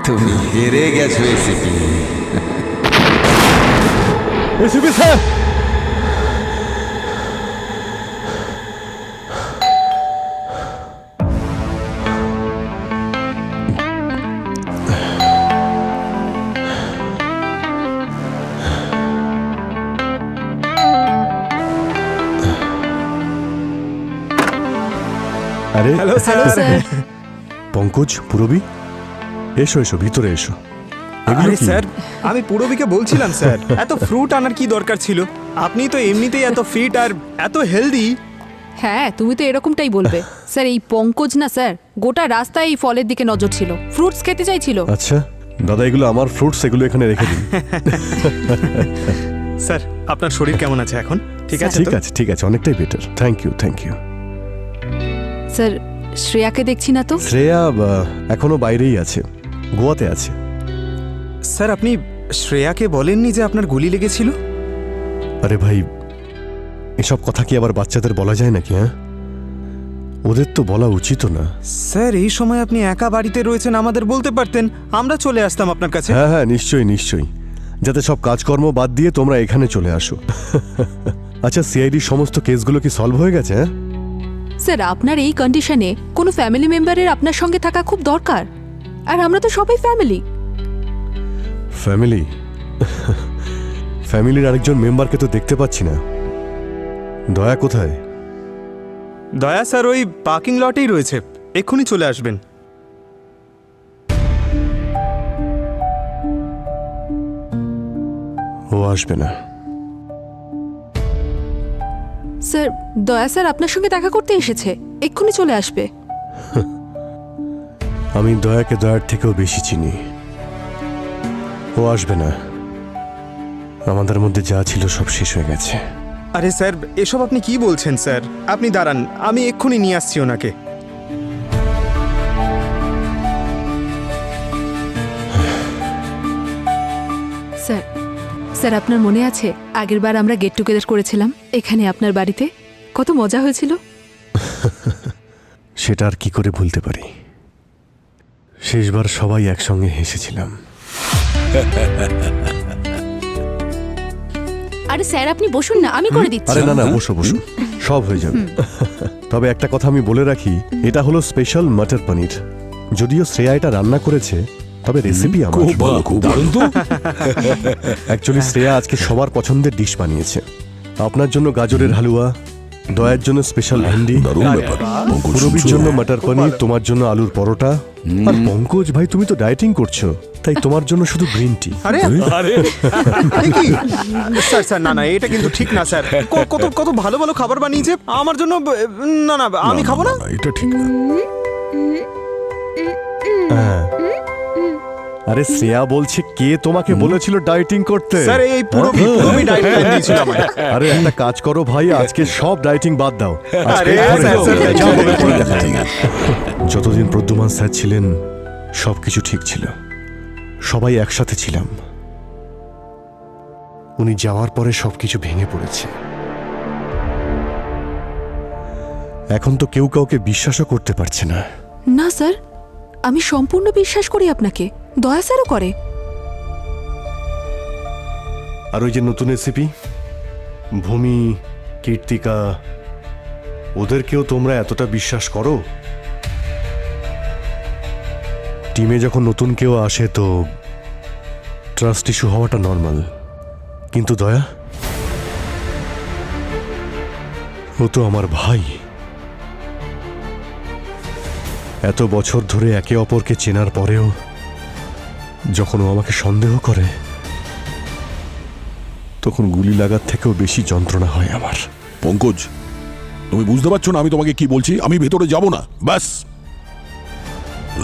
তুমি হেরে গেছো এসিপি। এসিপি স্যার, আরে hello hello sir. Pankaj, Purabi, এসো এসো, ভিতরে এসো। এগুলো আরে কি? স্যার, আমি পুরবীকে বলছিলাম স্যার, এত ফ্রুট আনার কি দরকার ছিল? আপনি তো এমনিতেই এত ফিট আর এত হেলদি। হ্যাঁ, তুমি তো এরকমটাই বলবে। স্যার, এই পঙ্কজ না স্যার, গোটা রাস্তায় এই ফলের দিকে নজর ছিল, ফ্রুটস খেতে চাইছিল। আচ্ছা দাদা, এগুলো আমার ফ্রুটস, এগুলো এখানে রেখে দিন। স্যার, আপনার শরীর কেমন আছে এখন? ঠিক আছে ঠিক তো? আছে, ঠিক আছে, অনেকটাই better. Thank you, thank you. Sir, শ্রেয়াকে দেখছি না তো। শ্রেয়া এখনো বাইরেই আছে, গোয়াতে আছে। স্যার, আপনি শ্রেয়াকে বলেননি যে আপনার গুলি লেগেছিল? আরে ভাই, এসব কথা কি আবার বাচ্চাদের বলা যায় নাকি? হ্যাঁ, ওদের তো বলা উচিত না। স্যার, এই সময় আপনি একা বাড়িতে রয়েছেন, আমাদের বলতে পারতেন, আমরা চলে আসতাম আপনার কাছে। হ্যাঁ হ্যাঁ, নিশ্চয়ই নিশ্চয়ই, যাতে সব কাজকর্ম বাদ দিয়ে তোমরা এখানে চলে আসো। আচ্ছা, সিআইডির সমস্ত কেসগুলো কি সলভ হয়ে গেছে? হ্যাঁ স্যার, আপনার এই কন্ডিশনে কোনো ফ্যামিলি মেম্বারের আপনার সঙ্গে থাকা খুব দরকার। আর আমরা তো সবাই ফ্যামিলি। ফ্যামিলি? ফ্যামিলির আরেকজন মেম্বারকে তো দেখতে পাচ্ছি না। দয়া কোথায়? দয়া স্যার ওই পার্কিং লটেই রয়েছে, এক্ষুনি চলে আসবেন। ও আসবে না। স্যার, দয়া স্যার আপনার সঙ্গে দেখা করতে এসেছে, এক্ষুনি চলে আসবে। আমি দয়াকে দয়ার থেকেও বেশি চিনি। ও আসবে না। আমাদের মধ্যে যা ছিল সব শেষ হয়ে গেছে। আরে স্যার, এসব আপনি কি বলছেন স্যার? আপনি দাঁড়ান, আমি এক্ষুনি নিয়ে আসছি ওনাকে। স্যার, স্যার আপনার মনে আছে আগেরবার আমরা গেট টুগেদার করেছিলাম এখানে আপনার বাড়িতে? কত মজা হয়েছিল। সেটা আর কি করে ভুলতে পারি? শেষবার সবাই একসঙ্গে হেসেছিলাম। আরে স্যার, আপনি বসুন না, আমি করে দিচ্ছি। আরে না না, বসো বসো, সব হয়ে যাবে। তবে একটা কথা আমি বলে রাখি, এটা হলো স্পেশাল মটর পনির। যদিও শ্রেয়া এটা রান্না করেছে, তবে রেসিপি আমার। খুব ভালো, খুব দারুণ তো। অ্যাকচুয়ালি শ্রেয়া আজকে সবার পছন্দের ডিশ বানিয়েছে। আপনার জন্য গাজরের হালুয়া, দয়ার জন্য স্পেশাল ভেন্ডি, দারুণ ব্যাপার। পঙ্কজ, পুরবীর শুনছো? জন্য মটর পনির, তোমার জন্য আলুর পরোটা। আর পঙ্কজ ভাই, তুমি তো ডায়েটিং করছো, তাই তোমার জন্য শুধু গ্রিন টি। আরে আরে কি স্যার, স্যার, না না, এটা কিন্তু ঠিক না স্যার। কত কত ভালো ভালো খাবার বানিয়েছে আমার জন্য। না না, আমি খাবো না। এটা ঠিক না। আরে শ্রেয়া বলছে, কে তোমাকে বলেছিল ডায়েটিং করতে? স্যার, এই পুরোপুরি ডায়েট প্ল্যান দিয়েছিল আমায়। আরে একটা কাজ করো ভাই, আজকে সব ডায়েটিং বাদ দাও। আজকে আরে ঘরে স্যার, যাও। স্যার, যাও, স্যার, পরে দেখা যাবে। যতদিন প্রদ্যুমান স্যার ছিলেন সবকিছু ঠিক ছিল, সবাই একসাথে ছিলাম। উনি যাওয়ার পরে সবকিছু ভেঙে পড়েছে। এখন তো কেউ কাউকে বিশ্বাসও করতে পারছে না। না স্যার, আমি সম্পূর্ণ বিশ্বাস করি আপনাকে, দয়া স্যারও করে। আর ওই যে নতুন রেসিপি, ভূমি, কীর্তিকা, ওদেরকেও তোমরা এতটা বিশ্বাস করো? টিমে যখন নতুন কেউ আসে তো ট্রাস্ট ইস্যু হওয়াটা নর্মাল। কিন্তু দয়া, ও তো আমার ভাই। এত বছর ধরে একে অপরকে চেনার পরেও যখন ও আমাকে সন্দেহ করে, তখন গুলি লাগার থেকেও বেশি যন্ত্রণা হয় আমার। পঙ্কজ, তুমি বুঝতে পারছো না আমি তোমাকে কি বলছি? আমি ভেতরে যাব না, ব্যাস।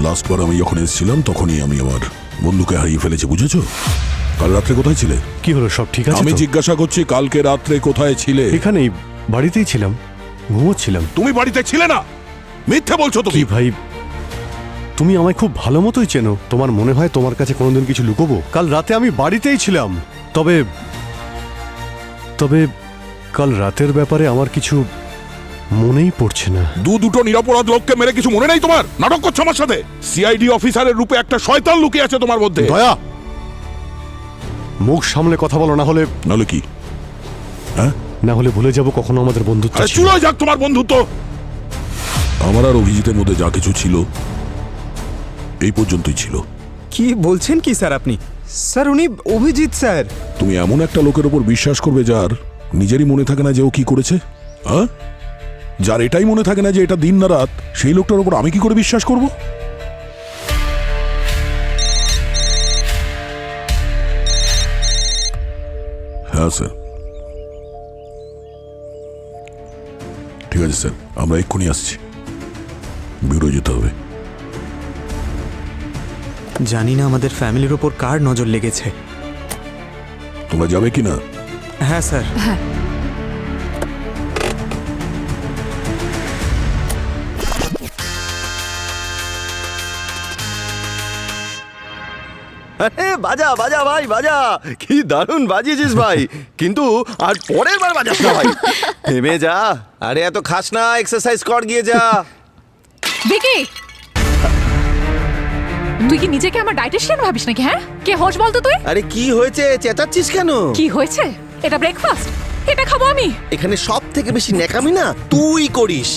লাস্টবার আমি যখন এসেছিলাম তখনই আমি আমার বন্ধুকে হারিয়ে ফেলেছি, বুঝেছো? কাল রাত্রে কোথায় ছিলে? কি হলো, সব ঠিক আছে আমি তো? জিজ্ঞাসা করছি, কালকে রাত্রে কোথায় ছিলে? এখানেই, বাড়িতেই ছিলাম, ঘুমোচ্ছিলাম। তুমি বাড়িতে ছিলে না, মিথ্যে বলছো তুমি। কি ভাই, তুমি আমায় খুব ভালো মতোই চেনো। তোমার মনে হয় তোমার কাছে কোনোদিন কিছু লুকোবো? কাল রাতে আমি বাড়িতেই ছিলাম। তবে তবে কাল রাতের ব্যাপারে আমার কিছু মনেই পড়ছে না। দুটো নিরপরাধ লোককে মেরে কিছু মনে নেই তোমার? নাটক করছো আমার সাথে? সিআইডি অফিসারের রূপে একটা শয়তান লুকিয়ে আছে তোমার মধ্যে। দয়া, মুখ সামলে কথা বলো, না হলে নাহলে কি? না হলে ভুলে যাব কখনো আমাদের বন্ধুত্ব আরে ছিল। চুলোয় যাক তোমার বন্ধুত্ব। আমার আর অভিজিতের মধ্যে যা কিছু ছিল এই পর্যন্তই ছিল। কি বলছেন কি স্যার আপনি? স্যার উনি অভিজিৎ স্যার। তুমি এমন একটা লোকের ওপর বিশ্বাস করবে যার নিজেরই মনে থাকে না যে ও কি করেছে? হ্যাঁ, যার এটাই মনে থাকে না যে এটা দিন না রাত, সেই লোকটার ওপর আমি কি করে বিশ্বাস করব? হ্যাঁ স্যার, ঠিক আছে স্যার, আমরা এক্ষুনি আসছি। ব্যুরো যেতে হবে। জানি না আমাদের ফ্যামিলির ওপর কার নজর লেগেছে। তোমরা যাবে কি না? হ্যাঁ স্যার। আরে বাজা বাজা ভাই বাজা, কি দারুণ বাজিয়েছিস ভাই, কিন্তু আর পরের বার বাজাস না ভাই। থেমে যা, আরে এত খাস না, এক্সারসাইজ কর গিয়ে যা। ভিকি, তুই কি নিজেকে আমার ডায়েটিশিয়ান ভাবিস নাকি? হ্যাঁ, কে হোস বলতো তুই? আরে কি হয়েছে, চেঁচাচ্ছিস কেন? কি হয়েছে? এটা ব্রেকফাস্ট, এটা খাবো আমি। এখানে সব থেকে বেশি ন্যাকামি না তুই করিস।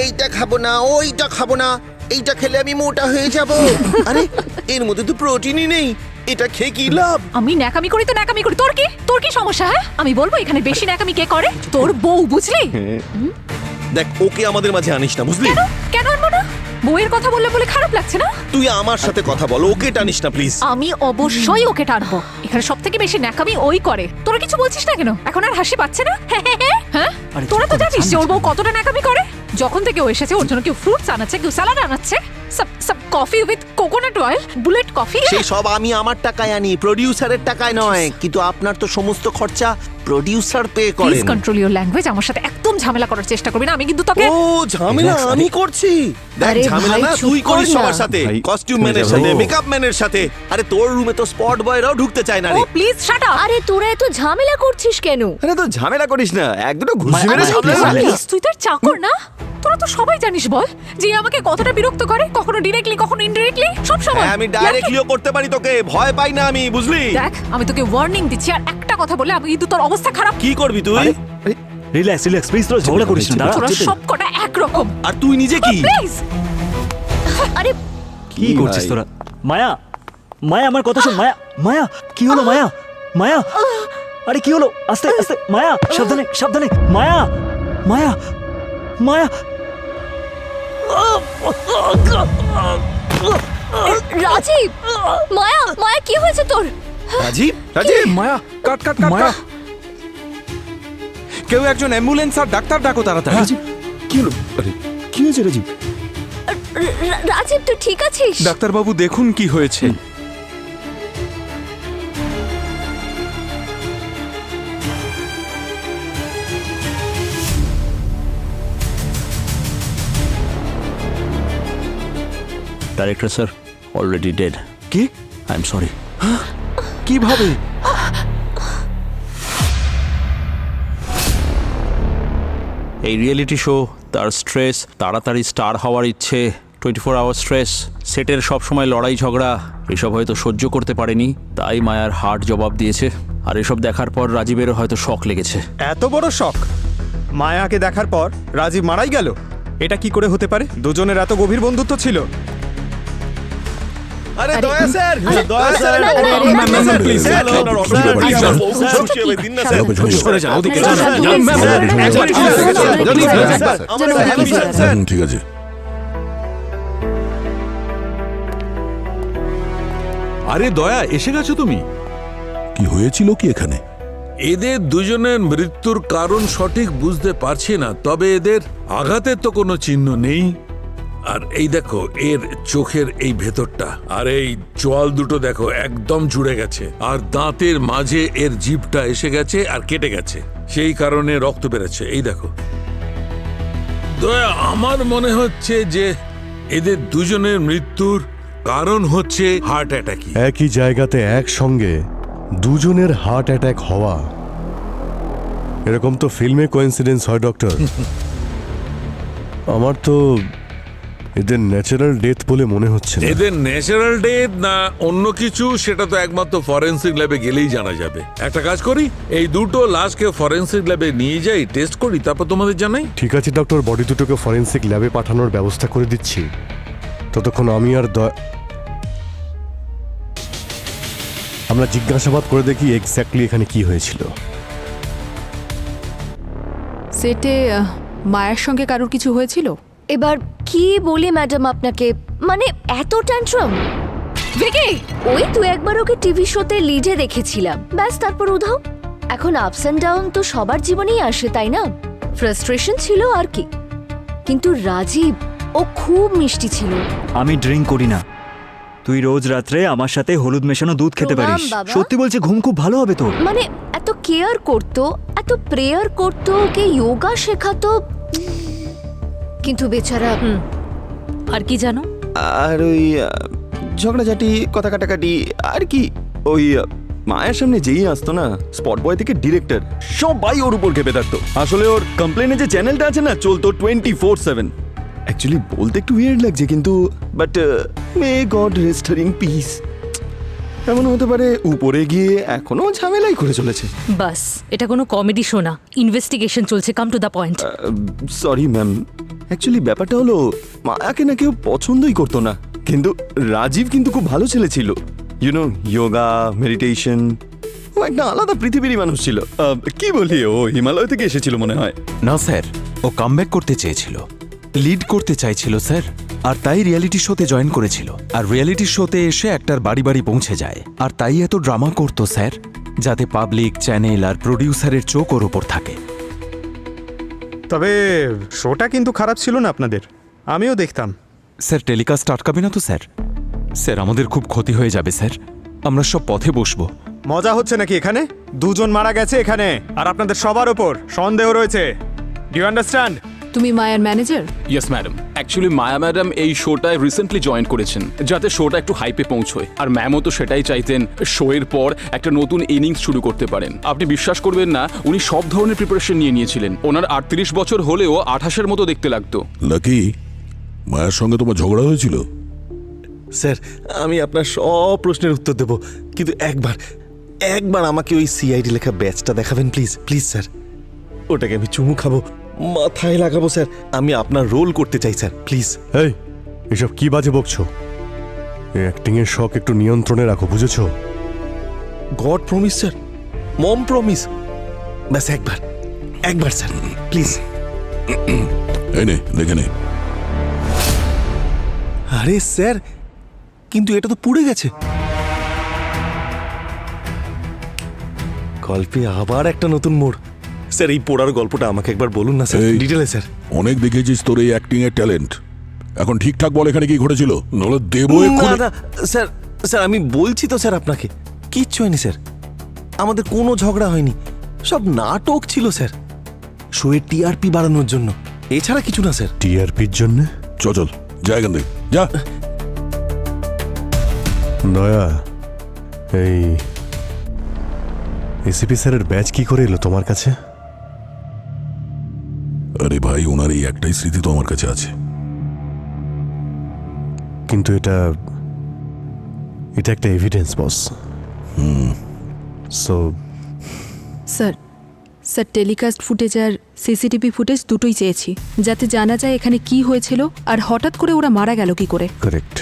এইটা খাবো না, ওইটা খাবো না, এইটা খেলে আমি মোটা হয়ে যাব। আরে এর মধ্যে তো প্রোটিনই নেই, এটা খেয়ে কি লাভ? আমি ন্যাকামি করি তো ন্যাকামি করি, তোর কি সমস্যা? হ্যাঁ, আমি বলবো এখানে বেশি ন্যাকামি কে করে? তোর বউ, বুঝলি? দেখ, ওকে আমাদের মাঝে আনিস না, বুঝলি? কেন আনবো না? বউয়ের কথা বললে বলে খারাপ লাগছে না? তুই আমার সাথে কথা বল, ওকে টানিস না প্লিজ। আমি অবশ্যই ওকে টানবো। এখানে সব থেকে বেশি ন্যাকামি ওই করে। তোরা কিছু বলছিস না কেন? এখন আর হাসি পাচ্ছে না? হ্যাঁ, তোরা তো জানিস যে ওর বউ কতটা ন্যাকামি করে। যখন থেকে ও এসেছে ওর জন্য কেউ ফ্রুটস আনাচ্ছে, কেউ স্যালাড আনাচ্ছে, সব coffee with coconut oil, bullet coffee. সেই সব আমি আমার টাকায় আনি, প্রোডিউসারের টাকায় নয়। কিন্তু আপনার তো সমস্ত খরচা প্রোডিউসার পে প্লিজ করেন। Control your language. আমার সাথে একদম ঝামেলা করার চেষ্টা করবি না। আমি কিন্তু তোকে ও ঝামেলা আমি করছি? দেখ, আরে ঝামেলা ভাই, না চুপ তুই কর করিস না। সবার সাথে, কস্টিউম ম্যানের সাথে, মেকআপ ম্যানের সাথে। আরে তোর রুমে তো স্পট বয়রাও ঢুকতে চায় না ও রে। Please shut up. আরে তোরা এত ঝামেলা করছিস কেন? আরে তো ঝামেলা করিস না, এক দুটো ঘুষি মেরে সামলে না। প্লিজ, তুই তোর চাকর না? তোরা তো সবাই জানিস বল যে আমাকে কতটা বিরক্ত করে, কখনো ডিরেক্টলি কখনো ইনডিরেক্টলি, সব সময়। হ্যাঁ, আমি ডাইরেক্টলিও করতে পারি তোকে, ভয় পাই না আমি, বুঝলি? দেখ, আমি তোকে ওয়ার্নিং দিচ্ছি, আর একটা কথা বলে আমি কিন্তু তোর অবস্থা খারাপ। কি করবি তুই? রিল্যাক্স রিল্যাক্স প্লিজ, তোরা ঝগড়া করিস না, দাঁড়া। তোরা সব কটা একরকম। আর তুই নিজে কি? প্লিজ। আরে কি করছিস ভাই? তোরা? মায়া, মায়া আমার কথা শোন। মায়া, মায়া কি হলো? মায়া, মায়া, আরে কি হলো? আস্তে আস্তে, মায়া সাবধানে সাবধানে। মায়া, মায়া, মায়া। রাজীব, মায়া, মায়া কি হয়েছে তোর? রাজীব, রাজীব, মায়া, কাট কাট কাট মায়া। কাট। কেউ একজন অ্যাম্বুলেন্স আর ডাক্তার ডাকো তাড়াতাড়ি। কি হলো? আরে কি হয়েছে রাজীব? রাজীব তুই ঠিক আছিস? ডাক্তারবাবু দেখুন কি হয়েছে। Director sir already dead. কি? I am sorry. কিভাবে? এই রিয়েলিটি শো, তার স্ট্রেস, তাড়াতাড়ি স্টার হওয়ার ইচ্ছে, 24 আওয়ার স্ট্রেস, সেটের সব সময় লড়াই ঝগড়া, এসব হয়তো সহ্য করতে পারেনি, তাই মায়ার হার্ট জবাব দিয়েছে। আর এসব দেখার পর রাজীবেরও হয়তো শক লেগেছে। এত বড় শখ! মায়াকে দেখার পর রাজীব মারাই গেল? এটা কি করে হতে পারে? দুজনের এত গভীর বন্ধুত্ব ছিল। আরে দয়া স্যার, দয়া স্যার, না, না, না, না, স্যার, please, স্যার, স্যার, আপনার স্যার, অফিসার, please, আমার স্যার, বউ স্যার, খুশি হবে, দিন না স্যার। সরে যাও, ওদিকে যাও। স্যার, আমার একটা help চাই, স্যার। ঠিক আছে। আরে দয়া, এসে গেছো তুমি? কি হয়েছিল কি এখানে? এদের দুজনের মৃত্যুর কারণ সঠিক বুঝতে পারছি না, তবে এদের আঘাতের তো কোনো চিহ্ন নেই। আর এই দেখো, এর চোখের এই ভেতরটা আর এই চোয়াল দুটো দেখো একদম জুড়ে গেছে, আর দাঁতের মাঝে এর জিভটা এসে গেছে আর কেটে গেছে, সেই কারণে রক্ত বেরোচ্ছে। এই দেখো দয়া, আমার মনে হচ্ছে যে এদের দুজনের মৃত্যুর কারণ হচ্ছে হার্ট অ্যাটাকই। একই জায়গাতে একসঙ্গে দুজনের হার্ট অ্যাটাক হওয়া, এরকম তো ফিল্মে কোইন্সিডেন্স হয় ডক্টর। আমার তো এদের ন্যাচারাল ডেথ বলে মনে হচ্ছে না। এদের ন্যাচারাল ডেথ না অন্য কিছু সেটা তো একমাত্র ফরেন্সিক ল্যাবে গেলেই জানা যাবে। একটা কাজ করি, এই দুটো লাশকে ফরেন্সিক ল্যাবে নিয়ে যাই, টেস্ট করি, তারপর তোমাদের জানাই। ঠিক আছে ডক্টর, বডি দুটোকে ফরেন্সিক ল্যাবে পাঠানোর ব্যবস্থা করে দিচ্ছি। ততক্ষণ আমি আর আমরা জিজ্ঞাসাবাদ করে দেখি এক্স্যাক্টলি এখানে কি হয়েছিল। সেটে মায়ের সঙ্গে কারোর কিছু হয়েছিল? এবার কি বলি ম্যাডাম আপনাকে, মানে এত ট্যান্ট্রাম। ভিকি, ওই তো একবার ওকে টিভি শোতে লিডে দেখেছিলাম, ব্যাস তারপর উধাও। এখন আপস অ্যান্ড ডাউন তো সবার জীবনেই আসে, তাই না? ফ্রাস্ট্রেশন ছিল আর কি, কিন্তু রাজীব ও খুব মিষ্টি ছিল। আমি ড্রিঙ্ক করি না। তুই রোজ রাত্রে আমার সাথে হলুদ মেশানো দুধ খেতে প্রণাম, পারিস। বাবা। সত্যি বলছি, ঘুম খুব ভালো হবে তো। মানে এত কেয়ার করতো, এত প্রেয়ার করতো, ওকে যোগা শেখাতো, কিন্তু বেচারা আর কি জানো? আর ওই ঝগড়াঝাটি, কথা কাটাকাটি আর কি। ওই মায়ের সামনে যেই আসতো না, স্পট বয় থেকে ডিরেক্টর সবাই ওর উপর খেপে থাকতো। আসলে ওর কমপ্লেনের যে চ্যানেলটা আছে না, চলতো 24/7। অ্যাকচুয়ালি বলতে একটু উইয়ার্ড লাগছে, কিন্তু but may God rest her in peace. এমন হতে পারে উপরে গিয়ে এখনো ঝামেলাই করে চলেছে। বাস, এটা কোনো কমেডি শো না, ইনভেস্টিগেশন চলছে, come to the point. Sorry ma'am, actually ব্যাপারটা হলো মায়াকে না কেউ পছন্দই করতো না, কিন্তু রাজীব কিন্তু খুব ভালো ছেলে ছিল। ইউনো, যোগা, মেডিটেশন, ও একটা আলাদা পৃথিবীরই মানুষ ছিল। কি বলি, ও হিমালয় থেকে এসেছিল মনে হয়। না স্যার, ও কামব্যাক করতে চেয়েছিল, লিড করতে চাইছিল স্যার, আর তাই রিয়েলিটি শোতে জয়েন করেছিল। আর রিয়েলিটি শোতে এসে একটার বাড়ি বাড়ি পৌঁছে যায়, আর তাই এত ড্রামা করতো স্যার, যাতে পাবলিক, চ্যানেল আর প্রডিউসারের চোখ ওর ওপর থাকে। তবে শোটা কিন্তু খারাপ ছিল না আপনাদের, আমিও দেখতাম। স্যার টেলিকাস্ট আটকাবে না তো স্যার? স্যার আমাদের খুব ক্ষতি হয়ে যাবে স্যার, আমরা সব পথে বসবো। মজা হচ্ছে নাকি এখানে? দুজন মারা গেছে এখানে, আর আপনাদের সবার ওপর সন্দেহ রয়েছে। Do you understand? তুমি মায়ের manager? Yes madam, actually Maya madam এই শোটায় রিসেন্টলি জয়েন করেছেন, যাতে শোটা একটু হাইপে পৌঁছয়। আর ম্যামও তো সেটাই চাইতেন, শো এর পর একটা নতুন ইনিংস শুরু করতে পারেন। আপনি বিশ্বাস করবেন না, উনি সব ধরনের প্রিপারেশন নিয়ে নিয়েছিলেন। ওনার 38 বছর হলেও 28-এর মতো দেখতে লাগতো। লাকি, মায়ের সঙ্গে তোমার ঝগড়া হয়েছিল? স্যার, আমি আপনার সব প্রশ্নের উত্তর দেব, কিন্তু একবার আমাকে ওই সিআইডি লেখা ব্যাচটা দেখাবেন প্লিজ, প্লিজ স্যার। ওটাকে আমি চুমু খাবো, মাথায় লাগাবো স্যার। আমি আপনার রোল করতে চাই স্যার, প্লিজ। এই, এসব কি বাজে বকছো? এই অ্যাক্টিং এর শখ একটু নিয়ন্ত্রণে রাখো, বুঝেছো? গড প্রমিস স্যার, মম প্রমিস, ব্যাস একবার স্যার, প্লিজ। এই নে, দেখে নে। আরে স্যার, কিন্তু এটা তো পুড়ে গেছে। গল্পে আবার একটা নতুন মোড়। স্যার, এই পোড়ার গল্পটা আমাকে একবার বলুন না স্যার, এই, ডিটেলে স্যার। অনেক দেখেছিস তোর এই অ্যাক্টিং এর ট্যালেন্ট, এখন ঠিকঠাক বল এখানে কি ঘটেছিল, নলে দেবো না এক্ষুনি। না স্যার, স্যার আমি বলছি তো স্যার আপনাকে, কিচ্ছু হয়নি স্যার, আমাদের কোনো ঝগড়া হয়নি, সব নাটক ছিল স্যার, শোয়ের টিআরপি বাড়ানোর জন্য, এছাড়া কিছু না স্যার। টিআরপির জন্য? চল যা এখান থেকে, যা। দয়া, এই এসিপি স্যারের ব্যাচ কি করে এলো তোমার কাছে? আরে ভাই, ওনার এই একটাই স্মৃতি তো আমার কাছে আছে। কিন্তু এটা একটা এভিডেন্স বস। সো স্যার টেলিকাস্ট ফুটেজ আর সিসিটিভি ফুটেজ দুটোই চেয়েছি, যাতে জানা যায় এখানে কি হয়েছিল আর হঠাৎ করে ওরা মারা গেল কি করে। কারেক্ট।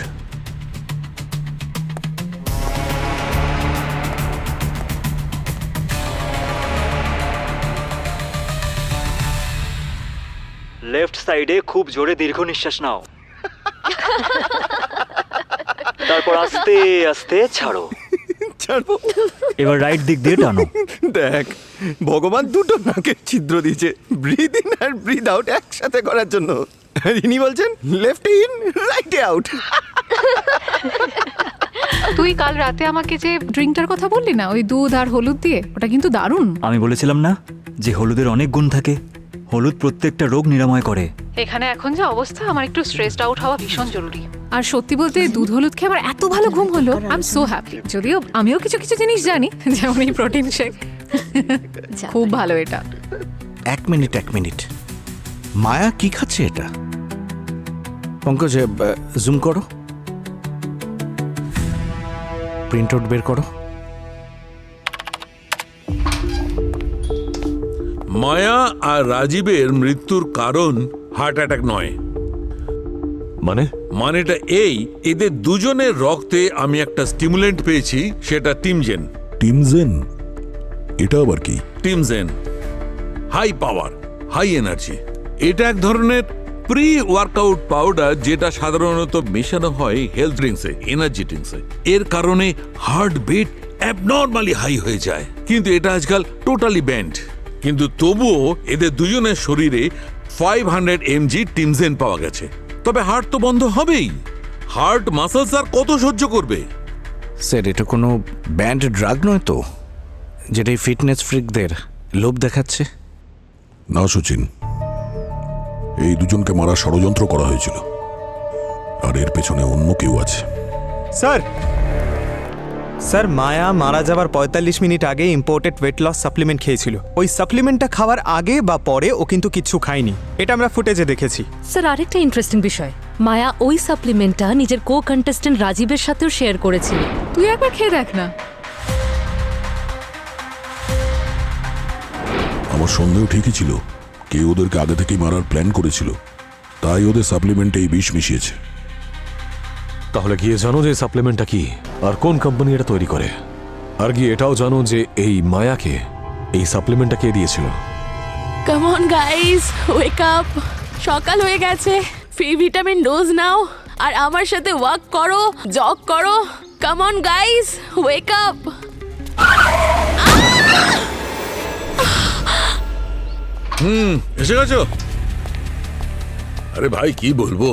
লেফট সাইডে খুব জোরে দীর্ঘ নিঃশ্বাস নাও, তারপর আস্তে আস্তে ছাড়ো। ছাড়বো? এবার রাইট দিক দিয়ে টানো। দেখ, ভগবান দুটো নাকের ছিদ্র দিয়েছে, ব্রিথ ইন আর ব্রিথ আউট একসাথে করার জন্য। আর ইনি বলছেন লেফট ইন রাইট আউট। তুই কাল রাতে আমাকে যে ড্রিঙ্কটার কথা বললি না, ওই দুধ আর হলুদ দিয়ে, ওটা কিন্তু দারুণ। আমি বলেছিলাম না যে হলুদের অনেক গুণ থাকে, হলুদ প্রত্যেকটা রোগ নিরাময় করে। এখানে এখন যে অবস্থা, আমার একটু স্ট্রেসড আউট হওয়া ভীষণ জরুরি। আর সত্যি বলতে দুধ হলুদ খেয়ে আমার এত ভালো ঘুম হলো, আই এম সো হ্যাপি। যদিও আমিও কিছু কিছু জিনিস জানি, যেমন এই প্রোটিন শেক, খুব ভালো এটা। এক মিনিট, মায়া কি খাচ্ছে এটা? পঙ্কজ জুম করো, প্রিন্ট আউট বের করো। মায়া আর রাজীবের মৃত্যুর কারণ হার্ট অ্যাটাক নয়। মানেটা এই, এদের দুজনের রক্তে আমি একটা স্টিমুলেন্ট পেয়েছি, সেটা টিমজেন। টিমজেন? এটা আবার কি? টিমজেন হাই পাওয়ার, হাই এনার্জি। এটা এক ধরনের প্রি ওয়ার্কআউট পাউডার যেটা সাধারণত মেশানো হয় হেলথ ড্রিঙ্কসে, এনার্জি ড্রিঙ্কসে। এর কারণে হার্ট বিট অ্যাবনর্মালি হাই হয়ে যায়, কিন্তু এটা আজকাল টোটালি ব্যান্ড। কিন্তু তবুও এদের দুজনের শরীরে 500 mg টিমজেন পাওয়া গেছে। তবে হার্ট তো বন্ধ হবেই, হার্ট মাসলস আর কত সহ্য করবে? স্যার এটা কোনো ব্যান্ড ড্রাগ নয় তো, যেটা ফিটনেস ফ্রিকদের লোভ দেখাচ্ছে? না সচিন, এই দুজনকে মারা ষড়যন্ত্র করা হয়েছিল, আর এর পেছনে অন্য কেউ আছে। স্যার মায়া মারা যাবার 45 মিনিট আগে ইম্পোর্টেড ওয়েট লস সাপ্লিমেন্ট খেয়েছিল। ওই সাপ্লিমেন্টটা খাওয়ার আগে বা পরে ও কিন্তু কিচ্ছু খায়নি, এটা আমরা ফুটেজে দেখেছি। স্যার আরেকটা ইন্টারেস্টিং বিষয়, মায়া ওই সাপ্লিমেন্টটা নিজের কো কন্টেস্টেন্ট রাজীবের সাথেও শেয়ার করেছিল। তুই একবার খেয়ে দেখ না। আমার সন্দেহ ঠিকই ছিল, কেউ ওদেরকে আগে থেকেই মারার প্ল্যান করেছিল, তাই ওদের সাপ্লিমেন্টে এই বিষ মিশিয়েছে। তাহলে গিয়ে জানো যে সাপ্লিমেন্টটা কি আর কোন কোম্পানি এটা তৈরি করে, আর গিয়ে এটাও জানো যে এই মায়াকে এই সাপ্লিমেন্টটা কে দিয়েছিল। Come on guys, wake up. সকাল হয়ে গেছে, ফ্রি ভিটামিন ডোজ নাও আর আমার সাথে ওয়াক করো, জগ করো। Come on guys, wake up. এসে গেছো? আরে ভাই কি বলবো,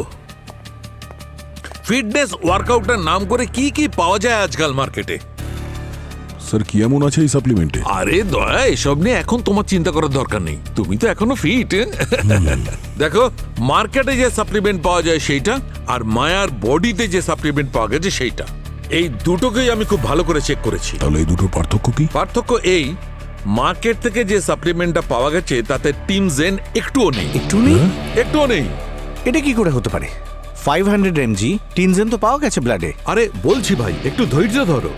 ফিটনেস ওয়ার্কআউটের নাম করে কি কি পাওয়া যায় আজকাল মার্কেটে। স্যার কি এমন আছে এই সাপ্লিমেন্টে? আরে দয়া, এসব নিয়ে এখন তোমার চিন্তা করার দরকার নেই, তুমি তো এখনো ফিট। দেখো, মার্কেটে যে সাপ্লিমেন্ট পাওয়া যায় সেইটা, আর মায়ার বডিতে যে সাপ্লিমেন্ট পাওয়া গেছে সেইটা, এই দুটোকেই আমি খুব ভালো করে চেক করেছি। তাহলে এই দুটোর পার্থক্য কি? পার্থক্য এই, মার্কেট থেকে যে সাপ্লিমেন্টটা পাওয়া গেছে তাতে টিমজেন একটুও নেই। একটু নেই? একটুও নেই। এটা কি করে হতে পারে? 500 mg টিমজেন তো পাওয়া গেছে ব্লাডে। আরে বলছি ভাই, একটু ধৈর্য ধরো।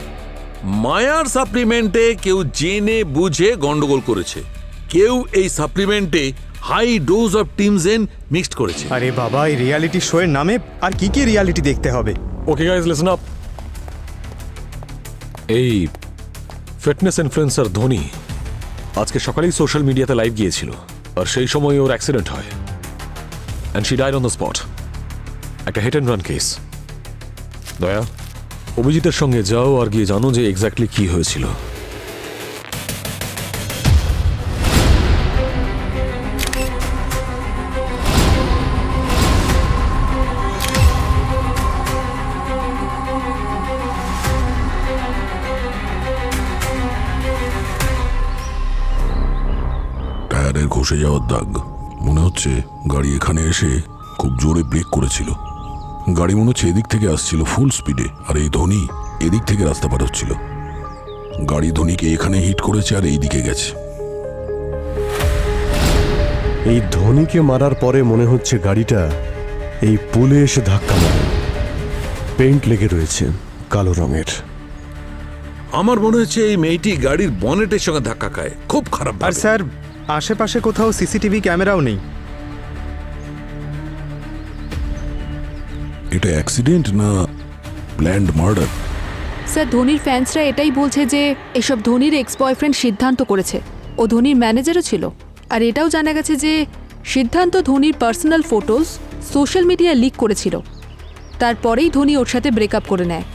মায়ার সাপ্লিমেন্টে কেউ জেনে বুঝে গন্ডগোল করেছে, কেউ এই সাপ্লিমেন্টে হাই ডোজ অফ টিমজেন মিক্সড করেছে। আরে বাবা, এই রিয়ালিটি শো এর নামে আর কি কি রিয়ালিটি দেখতে হবে? Okay guys, listen up. এই ফিটনেস ইনফ্লুয়েন্সার ধোনি আজকে সকালেই সোশ্যাল মিডিয়াতে লাইভ গিয়েছিল, আর সেই সময় ওর অ্যাক্সিডেন্ট হয়, and she died on the spot. একটা হিট অ্যান্ড রান কেস। দয়া, অভিজিতের সঙ্গে যাও আর গিয়ে জানো যে এক্স্যাক্টলি কি হয়েছিল। টায়ারের ঘষে যাওয়ার দাগ, মনে হচ্ছে গাড়ি এখানে এসে খুব জোরে ব্রেক করেছিল। গাড়ি মনে হচ্ছে এদিক থেকে আসছিল ফুল স্পিডে, আর এই ধোনি এদিক থেকে রাস্তা পার হচ্ছিল। গাড়ি ধোনিকে এখানে হিট করেছে আর এই দিকে গেছে। এই ধোনিকে মারার পরে মনে হচ্ছে গাড়িটা এই পুলে এসে ধাক্কা মারে। পেইন্ট লেগে রয়েছে কালো রঙের। আমার মনে হচ্ছে এই মেয়েটি গাড়ির বনেটের সঙ্গে ধাক্কা খায়, খুব খারাপ। আর স্যার, আশেপাশে কোথাও সিসিটিভি ক্যামেরাও নেই। এটা অ্যাক্সিডেন্ট না প্ল্যান্ড মার্ডার? স্যার ধোনির ফ্যান্সরা এটাই বলছে যে এসব ধোনির এক্স বয়ফ্রেন্ড সিদ্ধান্ত করেছে। ও ধোনির ম্যানেজারও ছিল। আর এটাও জানা গেছে যে সিদ্ধান্ত ধোনির পার্সোনাল ফটোজ সোশ্যাল মিডিয়ায় লিক করেছিল, তারপরেই ধোনি ওর সাথে ব্রেকআপ করে নেয়।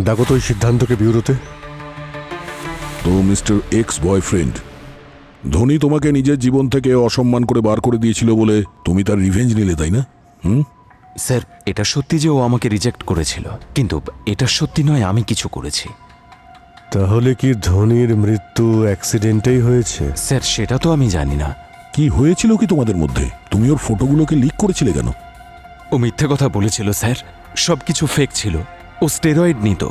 ডাকো তো ওই সিদ্ধান্তকে ব্যুরোতে। তো মিস্টার এক্স বয়ফ্রেন্ড, ধোনি তোমাকে নিজের জীবন থেকে অসম্মান করে বার করে দিয়েছিল বলে তুমি তার রিভেঞ্জ নিলে, তাই না? স্যার এটা সত্যি যে ও আমাকে রিজেক্ট করেছিল, কিন্তু এটা সত্যি নয় আমি কিছু করেছি। তাহলে কি ধোনির মৃত্যু অ্যাক্সিডেন্টেই হয়েছে? স্যার সেটা তো আমি জানি না। কি হয়েছিল কি তোমাদের মধ্যে? তুমি ওর ফটোগুলোকে লিক করেছিলে কেন? ও মিথ্যে কথা বলেছিল স্যার, সব কিছু ফেক ছিল। ও স্টেরয়েড নিত।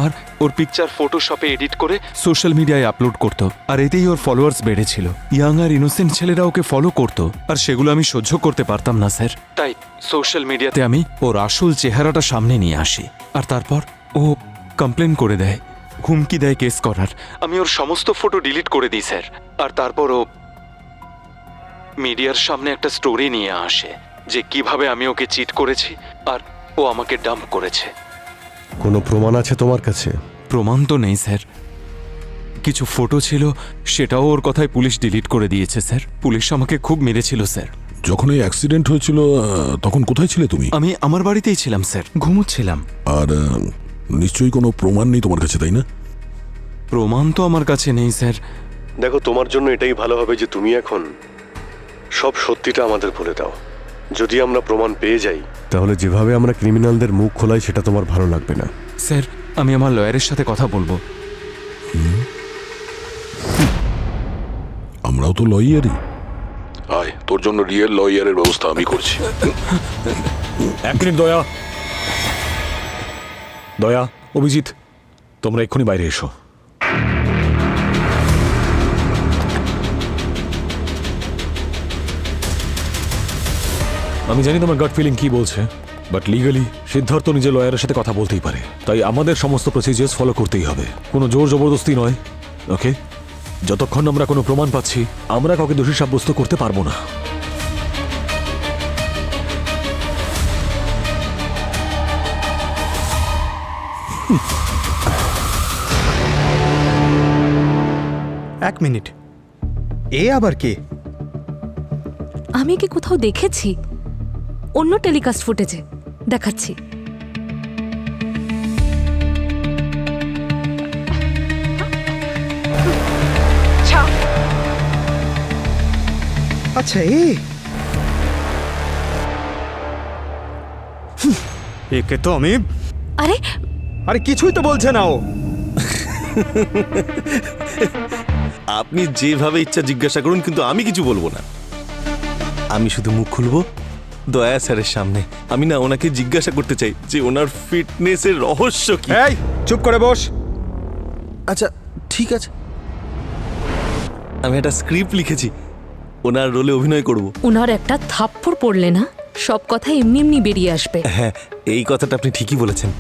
আর ওর পিকচার ফটোশপে এডিট করে সোশ্যাল মিডিয়ায় আপলোড করত, আর এতেই ওর ফলোয়ার্স বেড়েছিল। ইয়াং আর ইনোসেন্ট ছেলেরা ওকে ফলো করত, আর সেগুলো আমি সহ্য করতে পারতাম না স্যার। তাই সোশ্যাল মিডিয়াতে আমি ওর আসল চেহারাটা সামনে নিয়ে আসি, আর তারপর ও কমপ্লেন করে দেয়, হুমকি দেয় কেস করার। আমি ওর সমস্ত ফটো ডিলিট করে দিই স্যার, আর তারপর ও মিডিয়ার সামনে একটা স্টোরি নিয়ে আসে যে কিভাবে আমি ওকে চিট করেছি আর ও আমাকে ডাম্প করেছে। কোনো প্রমাণ আছে তোমার কাছে? প্রমাণ তো নেই স্যার, কিছু ফটো ছিল, সেটাও ওর কথায় পুলিশ ডিলিট করে দিয়েছে স্যার। পুলিশ আমাকে খুব মেরেছিল স্যার। যখন এই অ্যাক্সিডেন্ট হয়েছিল তখন কোথায় ছিলে তুমি? আমি আমার বাড়িতেই ছিলাম স্যার, ঘুমোচ্ছিলাম। আর নিশ্চয়ই কোনো প্রমাণ নেই তোমার কাছে, তাই না? প্রমাণ তো আমার কাছে নেই স্যার। দেখো, তোমার জন্য এটাই ভালো হবে যে তুমি এখন সব সত্যিটা আমাদের বলে দাও। যদি আমরা প্রমাণ পেয়ে যাই, তাহলে যেভাবে আমরা ক্রিমিনালদের মুখ খোলাই সেটা তোমার ভালো লাগবে না। স্যার, আমি আমার লয়ারের সাথে কথা বলবো। আমরাও তো লয়ারই। আয়, তোর জন্য রিয়েল লয়ারের ব্যবস্থা আমি করছি। এক মিনিট দয়া, দয়া, অভিজিৎ, তোমরা এক্ষুনি বাইরে এসো। আমি জানি তোমার গাট ফিলিং কি বলছে, বাট লিগালি সিদ্ধার্থ নিজের লয়ারের সাথে কথা বলতেই পারে, তাই আমাদের সমস্ত প্রসিজিয়ার্স ফলো করতেই হবে। কোনো জোর জবরদস্তি নয়, ওকে? যতক্ষণ আমরা কোনো প্রমাণ পাচ্ছি, আমরা কাউকে দোষী সাব্যস্ত করতে পারবো না। এক মিনিট, এ আবার কে? আমি কি কোথাও দেখেছি? অন্য টেলিকাস্ট ফুটেজে দেখাচ্ছি। আচ্ছা, একে তো আমি... আরে আরে কিছুই তো বলছে না ও। আপনি যেভাবে ইচ্ছা জিজ্ঞাসা করুন, কিন্তু আমি কিছু বলবো না। আমি শুধু মুখ খুলবো দয়া স্যারের সামনে। আমি না ওনাকে জিজ্ঞাসা করতে চাই যে ওনার ফিটনেসের রহস্য কি। এই চুপ করে বস। আচ্ছা ঠিক আছে, আমি একটা স্ক্রিপ্ট লিখেছি, ওনার রোলে অভিনয় করব। ওনার একটা থাপ্পড় পড়লে না সব কথা এমনি এমনি বেরিয়ে আসবে। হ্যাঁ, এই কথাটা আপনি ঠিকই বলেছেন,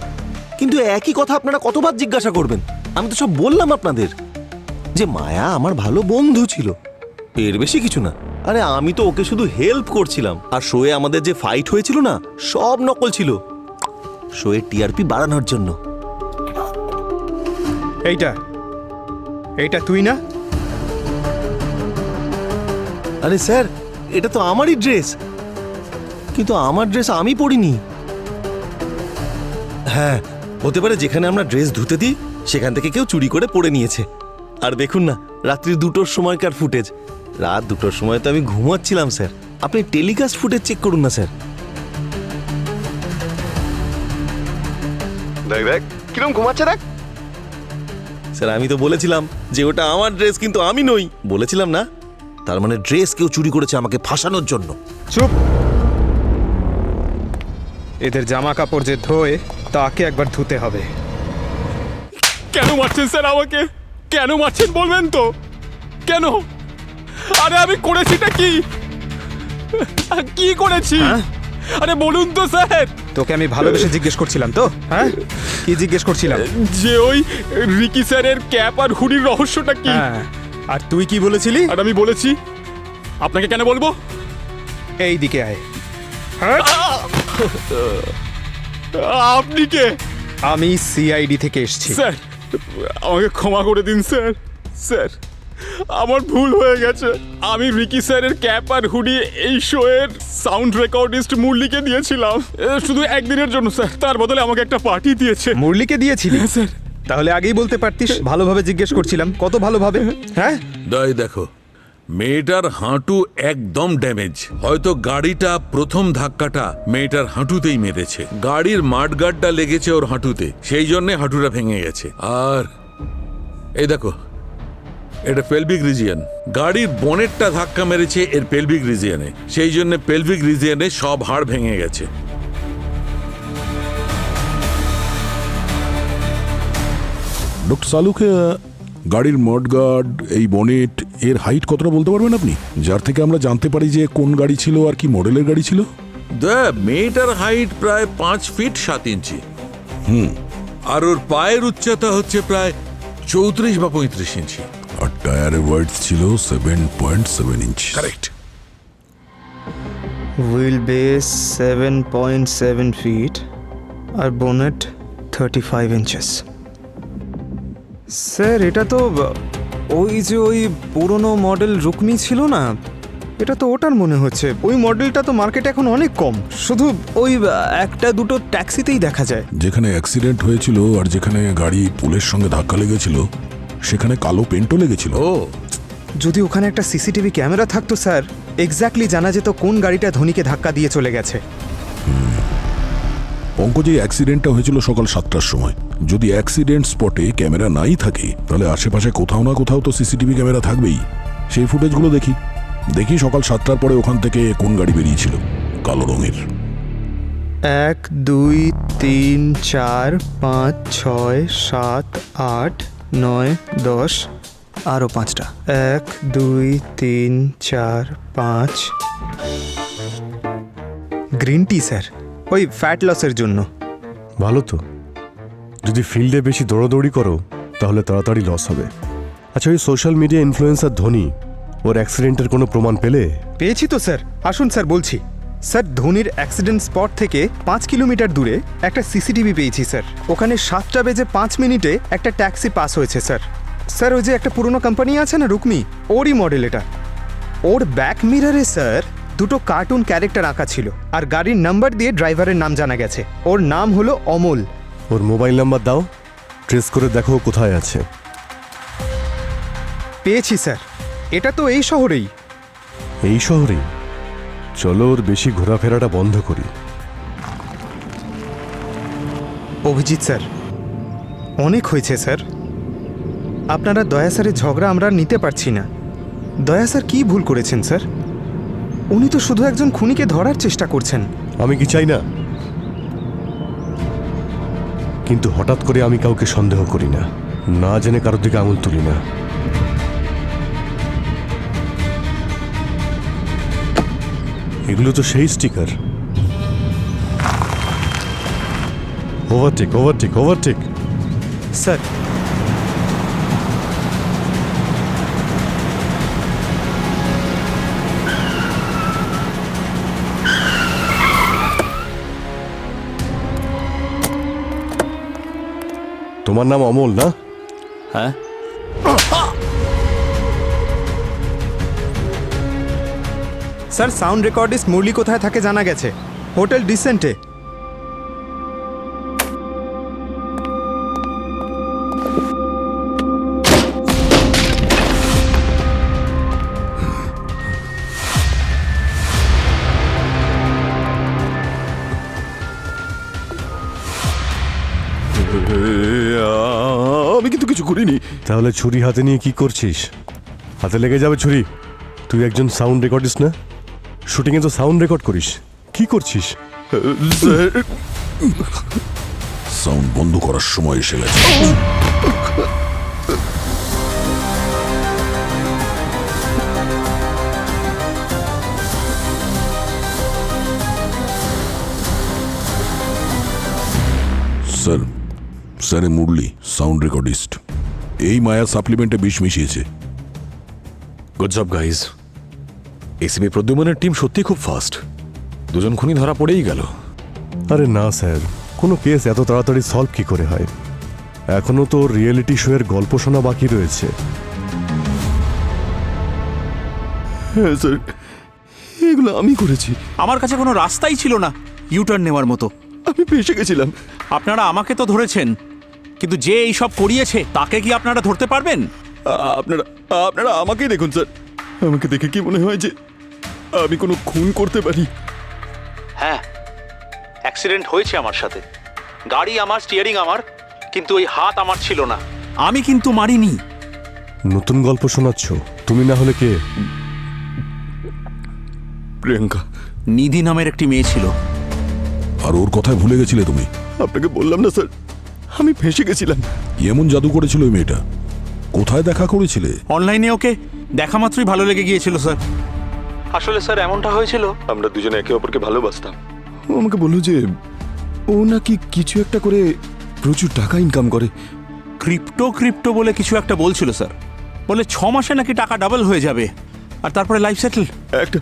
কিন্তু একই কথা আপনারা কতবার জিজ্ঞাসা করবেন? আমি তো সব বললাম আপনাদের যে মায়া আমার ভালো বন্ধু ছিল, এর বেশি কিছু না। আরে আমি তো ওকে শুধু হেল্প করছিলাম, আর শোয়ে আমাদের যে ফাইট হয়েছিল না, সব নকল ছিল, শোয়ের টিআরপি বাড়ানোর জন্য। এইটা তুই না? আরে স্যার, এটা তো আমারই ড্রেস, কিন্তু আমার ড্রেস আমি পরিনি। হ্যাঁ, হতে পারে যেখানে আমরা ড্রেস ধুতে দিই সেখান থেকে কেউ চুরি করে পরে নিয়েছে। আর দেখুন না, রাত্রি 2টোর সময়কার ফুটেজ। রাত 2টোর সময় তো আমি ঘুমাচ্ছিলাম স্যার। আপনি টেলিকাস্ট ফুটেজ চেক করুন না স্যার। দেখ দেখ কিরকম ঘুমাচ্ছে দেখ। স্যার, আমি তো বলেছিলাম যে ওটা আমার ড্রেস, কিন্তু আমি নই। বলেছিলাম না? তার মানে ড্রেস কেউ চুরি করেছে আমাকে ফাঁসানোর জন্য। চুপ! এদের জামা কাপড় যে ধোয় তাকে একবার ধুতে হবে। কেন মারছেন স্যার আমাকে? কেন মারছেন বলবেন তো? কেন? আরে আমি করেছিটা কি? কি করেছি? আরে বলুন তো স্যার। তোকে আমি ভালোবেসে জিজ্ঞেস করছিলাম তো। হ্যাঁ, কি জিজ্ঞেস করছিলাম? যে ওই রিকি স্যারের ক্যাপ আর হুডির রহস্যটা কি? আর তুই কি বলেছিলি? আর আমি বলেছি আপনাকে কেন বলবো? এই দিকে আয়। আপনি কে? আমি সিআইডি থেকে এসেছি। স্যার, আমাকে ক্ষমা করে দিন স্যার। স্যার, আমার ভুল হয়ে গেছে। আমি রিকি স্যারের ক্যাপ আর হুডি এই শোয়ের সাউন্ড রেকর্ডিস্ট মুরলিকে দিয়েছিলাম, শুধু একদিনের জন্য স্যার। তার বদলে আমাকে একটা পার্টি দিয়েছে। মুরলিকে দিয়েছিলি? স্যার, তাহলে আগেই বলতে পারতিস। ভালোভাবে জিজ্ঞেস করছিলাম, কত ভালোভাবে। হ্যাঁ, দাই দেখো, মেয়েটার হাঁটু একদম ড্যামেজ। হয়তো গাড়িটা প্রথম ধাক্কাটা মেয়েটার হাঁটুতেই মেরেছে। গাড়ির মাডগার্ডটা লেগেছে ওর হাঁটুতে, সেই জন্য হাঁটুটা ভেঙে গেছে। আর এই দেখো, এটা পেলভিক রিজিয়ন। গাড়ির বনেটটা ধাক্কা মেরেছে এর পেলভিক রিজিয়নে, সেই জন্য পেলভিক রিজিয়নে সব হাড় ভেঙে গেছে। ডক্টর সালুকে গাড়ির মডগার্ড, এই বনেট, এর হাইট কতটা বলতে পারবেন আপনি, যার থেকে আমরা জানতে পারি যে কোন গাড়ি ছিল আর কি মডেলের গাড়ি ছিল? মেয়েটার হাইট প্রায় 5 ফিট 7 ইঞ্চি। আর ওর পায়ের উচ্চতা হচ্ছে প্রায় 34 বা 35 ইঞ্চি। আর টায়ারের ওয়েট ছিল 7.7 inch. Correct. Wheel base 7.7 feet আর বোনেট 35 ইঞ্চেস। স্যার এটা তো ওই যে ওই পুরনো মডেল রুকমি ছিল না, এটা তো ওটার মনে হচ্ছে। ওই মডেলটা তো মার্কেটে এখন অনেক কম, শুধু ওই একটা দুটো ট্যাক্সিতেই দেখা যায়। যেখানে অ্যাক্সিডেন্ট হয়েছিল আর যেখানে গাড়ি পুলের সঙ্গে ধাক্কা লেগেছিল সেখানে কালো পেন্টও লেগেছিল। যদি ওখানে একটা সিসিটিভি ক্যামেরা থাকতো স্যার, এক্স্যাক্টলি জানা যেত কোন গাড়িটা ধোনিকে ধাক্কা দিয়ে চলে গেছে। পঙ্কজ, এই অ্যাক্সিডেন্টটা হয়েছিল সকাল 7টার সময়। যদি অ্যাক্সিডেন্ট স্পটে ক্যামেরা নাই থাকে তাহলে আশেপাশে কোথাও না কোথাও তো সিসিটিভি ক্যামেরা থাকবেই। সেই ফুটেজগুলো দেখি সকাল 7টার পরে ওখান থেকে কোন গাড়ি বেরিয়েছিল কালো রঙের। 1 2 3 4 5 6 7 8 9 10 আরও 5টা। 1 2 3 4 5। গ্রিন টি স্যার, ওই ফ্যাট লসের জন্য। ভালো তো, যদি ফিল্ডে বেশি দৌড়াদৌড়ি করো তাহলে তাড়াতাড়ি লস হবে। আচ্ছা, ওই সোশ্যাল মিডিয়া ইনফ্লুয়েন্সার ধোনি, ওর অ্যাক্সিডেন্টের কোনো প্রমাণ পেলে? পেয়েছি তো স্যার, আসুন স্যার বলছি। স্যার, ধোনির অ্যাক্সিডেন্ট স্পট থেকে 5 কিলোমিটার দূরে একটা সিসিটিভি পেয়েছি স্যার। ওখানে 7:05 একটা ট্যাক্সি পাস হয়েছে স্যার। স্যার, ওই যে একটা পুরনো কোম্পানি আছে না রুকমি, ওরই মডেল এটা। ওর ব্যাক মিররে স্যার দুটো কার্টুন ক্যারেক্টার আঁকা ছিল, আর গাড়ির নাম্বার দিয়ে ড্রাইভারের নাম জানা গেছে। ওর নাম হলো অমল। ওর মোবাইল নাম্বার দাও, ট্রেস করে দেখো কোথায় আছে। পেয়েছি স্যার, এটা তো এই শহরেই। এই শহরেই? চলো ওর বেশি ঘোরাফেরাটা বন্ধ করি। অভিজিৎ স্যার, অনেক হয়েছে স্যার। আপনারা দয়া স্যারের ঝগড়া আমরা নিতে পারছি না। দয়া স্যার কী ভুল করেছেন স্যার? উনি তো শুধু একজন খুনিকে ধরার চেষ্টা করছেন। আমি কি চাই না, কিন্তু হঠাৎ করে আমি কাউকে সন্দেহ করি না, না জেনে কারোর দিকে আঙুল তুলি না। এগুলো তো সেই sticker. Overtake overtake overtake. Sir, তোমার নাম অমল না? হ্যাঁ। স্যার, সাউন্ড রেকর্ডিস্ট মুরলি কোথায় থাকে জানা গেছে, হোটেল ডিসেন্টে। আমি কিন্তু কিছু করিনি। তাহলে ছুরি হাতে নিয়ে কি করছিস? হাতে লেগে যাবে ছুরি। তুই একজন সাউন্ড রেকর্ডিস্ট না? শুটিংয়ে তো সাউন্ড রেকর্ড করিস, কি করছিস? সাউন্ড বন্ধ করার সময় এসে গেছে। Sir Murali sound recordist. এই মায়া সাপ্লিমেন্টে বিষ মিশিয়েছে। Good job guys. এসিপি প্রদ্যুম্নের টিম সত্যি খুব ফাস্ট। দুজন খুনি ধরা পড়েই গেল। আরে না স্যার, কোনো কেস এত তাড়াতাড়ি সলভ কি করে হয়? এখনো তো রিয়েলিটি শো এর গল্প শোনা বাকি রয়েছে। হ্যাঁ স্যার, এগুলো আমি করেছি। আমার কাছে কোনো রাস্তাই ছিল না ইউটার্ন নেওয়ার মতো। আমি ফেসে গেছিলাম। আপনারা আমাকে তো ধরেছেন, কিন্তু যে এই সব করিয়েছে তাকে কি আপনারা ধরতে পারবেন? আপনারা আমাকেই দেখুন স্যার। আমাকে দেখে কি মনে হয় যে আমি কোনো খুন করতে পারি? হ্যাঁ, অ্যাক্সিডেন্ট হয়েছে আমার সাথে। গাড়ি আমার, স্টিয়ারিং আমার, কিন্তু ওই হাত আমার ছিল না। আমি কিন্তু মারিনি। নতুন গল্প শোনাচ্ছ? তুমি না হলে কে? প্রিয়াঙ্কা। নিধি নামের একটি মেয়ে ছিল। আর ওর কথায় ভুলে গেছিলে তুমি? আপনাকে বললাম না স্যার, আমি ফেঁসে গেছিলাম। এমন জাদু করেছিল ওই মেয়েটা? কোথায় দেখা করেছিলে? অনলাইনে ওকে দেখা মাত্রই ভালো লেগে গিয়েছিল স্যার। আসলে স্যার এমনটা হয়েছিল, আমরা দুজনে একে অপরকে ভালোবাসতাম। ও আমাকে বলল যে ও নাকি কিছু একটা করে প্রচুর টাকা ইনকাম করে। ক্রিপ্টো বলে কিছু একটা বলছিল স্যার। বলে 6 মাসে নাকি টাকা ডাবল হয়ে যাবে আর তারপরে লাইফ সেটেল। একটা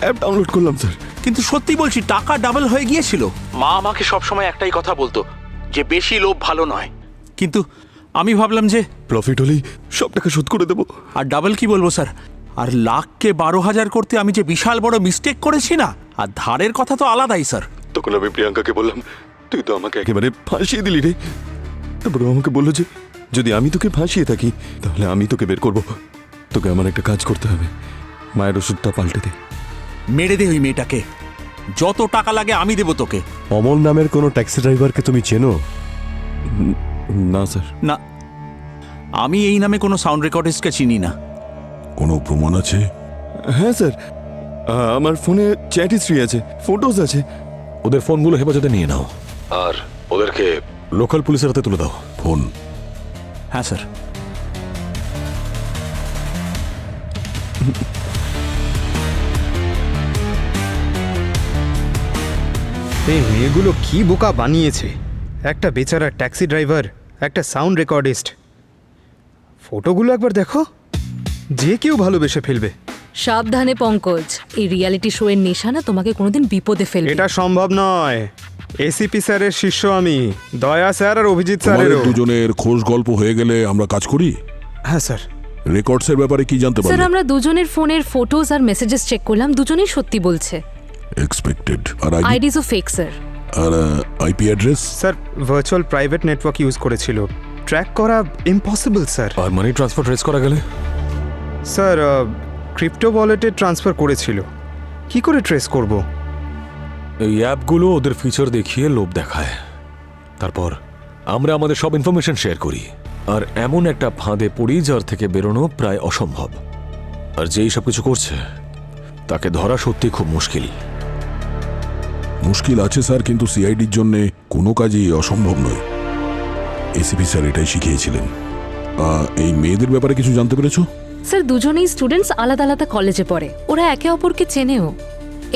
অ্যাপ ডাউনলোড করলাম স্যার। কিন্তু সত্যি বলছি টাকা ডাবল হয়ে গিয়েছিল। মা আমাকে সবসময় একটাই কথা বলতো যে বেশি লোভ ভালো নয়, কিন্তু আমি ভাবলাম যে প্রফিট হলেই সব টাকা শোধ করে দেবো। আর ডাবল কি বলবো স্যার, আর লাখকে 12,000 করতে আমি যে বিশাল বড় মিস্টেক করেছি না, আর ধারের কথা তো আলাদাই স্যার। তখন আমি প্রিয়াঙ্কাকে বললাম, তুই তো আমাকে একেবারে ফাঁসিয়ে দিলি রে। তারপর ও আমাকে বললো যে যদি আমি তোকে ফাঁসিয়ে থাকি তাহলে আমি তোকে বের করব। তোকে আমার একটা কাজ করতে হবে, মায়ের ওষুধটা পাল্টে দে। মেরে দে ওই মেয়েটাকে, যত টাকা লাগে আমি দেবো তোকে। অমল নামের কোনো ট্যাক্সি ড্রাইভারকে তুমি চেনো? না স্যার। না, আমি এই নামে কোনো সাউন্ড রেকর্ডিস্টকে চিনি না। কোনো প্রমাণ আছে? হ্যাঁ স্যার, আমার ফোনে চ্যাট হিস্ট্রি আছে, ফটোজ আছে। ওদের ফোনগুলো হেফাজতে নিয়ে নাও আর ওদেরকে লোকাল পুলিশের হাতে তুলে দাও। ফোন? হ্যাঁ স্যার। এই মেয়েগুলো কি বোকা বানিয়েছে। একটা বেচারা ট্যাক্সি ড্রাইভার, একটা সাউন্ড রেকর্ডিস্ট। ফটোগুলো একবার দেখো, যে কেউ ভালোবেসে ফেলবে। সাবধানে পঙ্কজ, এই রিয়ালিটি শো এর নিশানা তোমাকে কোনোদিন বিপদে ফেলবে। এটা সম্ভব নয়। এসিপি স্যারের শিষ্য আমি, দয়া স্যার আর অভিজিৎ তোমাদের স্যারেরও। দুজনের খোঁজ গল্প হয়ে গেলে আমরা কাজ করি। হ্যাঁ স্যার। রেকর্ডসের ব্যাপারে কি জানতে স্যার পারলে? আমরা দুজনের ফোনের ফটোজ আর মেসেজেস চেক করলাম, দুজনেই সত্যি বলছে। এক্সপেক্টেড। আর আইডিজও ফেক স্যার। আর IP address? Sir virtual private network use করেছিল, ট্র্যাক করা ইম্পসিবল স্যার। আর মানি ট্রান্সফার ট্রেস করা গেলে? স্যার ক্রিপ্টো ওয়ালেটে ট্রান্সফার করেছিল, কি করে ট্রেস করব? এই অ্যাপগুলো ওদের ফিচার দেখিয়ে লোভ দেখায়, তারপর আমরা আমাদের সব ইনফরমেশন শেয়ার করি, আর এমন একটা ফাঁদে পড়ি যার থেকে বেরোনো প্রায় অসম্ভব। আর যেই সব কিছু করছে তাকে ধরা সত্যি খুব মুশকিল। মুশকিল আছে স্যার, কিন্তু সিআইডির জন্য কোনো কাজই অসম্ভব নয়। এসিপি স্যার এটাই শিখিয়েছিলেন। এই মেয়েদের ব্যাপারে কিছু জানতে পেরেছো? স্যার দুজনেই স্টুডেন্টস, আলাদা আলাদা কলেজে পড়ে, ওরা একে অপরকে চেনেও।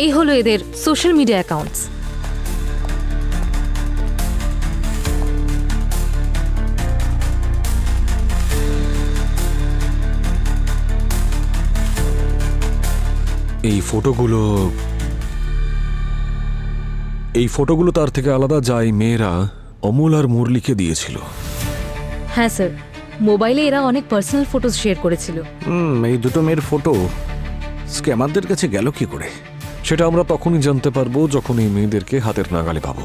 এই হলো এদের সোশ্যাল মিডিয়া অ্যাকাউন্টস। এই ফটোগুলো তার থেকে আলাদা, যাই মেয়েরা অমল আর মুরলিকে দিয়েছিল। হ্যাঁ স্যার, মোবাইলে এরা অনেক পার্সোনাল ফটোজ শেয়ার করেছিল। এই দুটো মেয়ের ফটো স্ক্যামারদের কাছে গেল কি করে? সেটা আমরা তখনই জানতে পারবো যখন এই মেয়েদেরকে হাতের নাগালে পাবো।